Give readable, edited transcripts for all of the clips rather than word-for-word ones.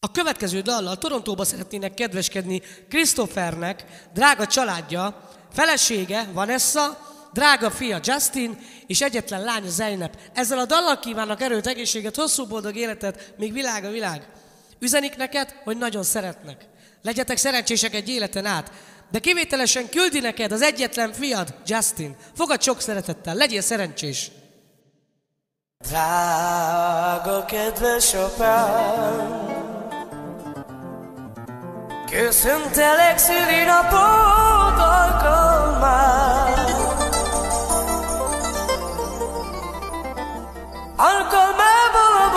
A következő dallal Torontóba szeretnének kedveskedni Christophernek, drága családja, felesége Vanessa, drága fia Justin és egyetlen lánya Zeynep. Ezzel a dallal kívánnak erőt, egészséget, hosszú boldog életet, még világ a világ. Üzenik neked, hogy nagyon szeretnek. Legyetek szerencsések egy életen át, de kivételesen küldi neked az egyetlen fiad, Justin. Fogadj sok szeretettel, legyél szerencsés! Drága kedves apám, köszöntelek szülinapod alkalmán. Alkalmából a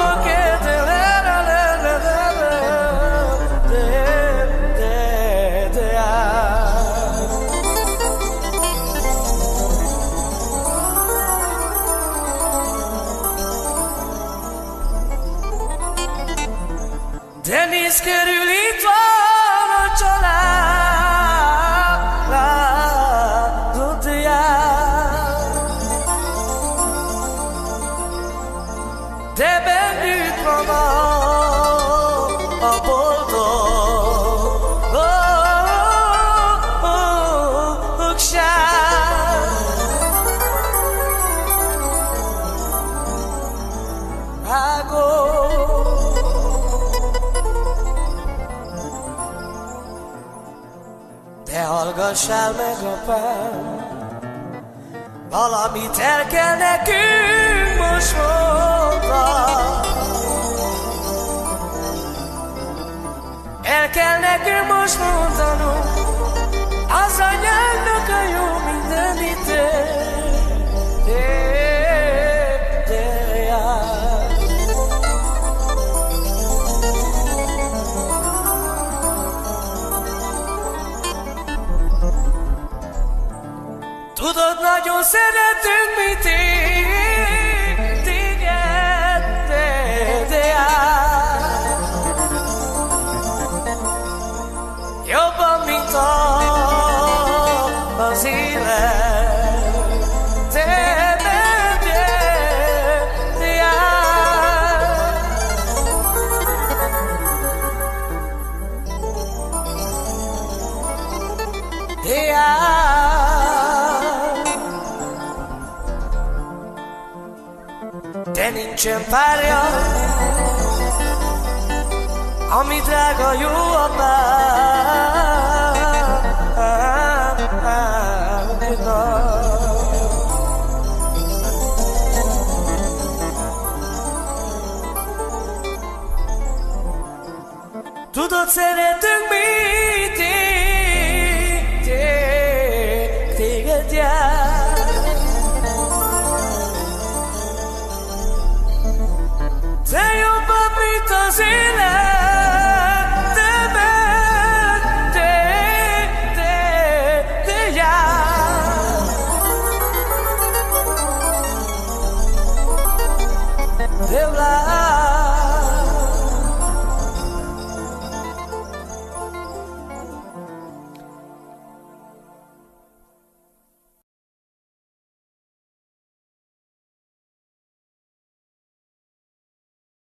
de nézz körül, itt van a családod jár. De bennük van a boldogság. De hallgassál meg, apám, valamit el kell nekünk most mondanunk. El kell nekünk most mondanunk az anyának a jó mindenit tudod, nagyon szeretünk mi téged, de jobban, mint az élet, de nincsen párja, ami drága jó apámnak. Tudod, szeretünk mi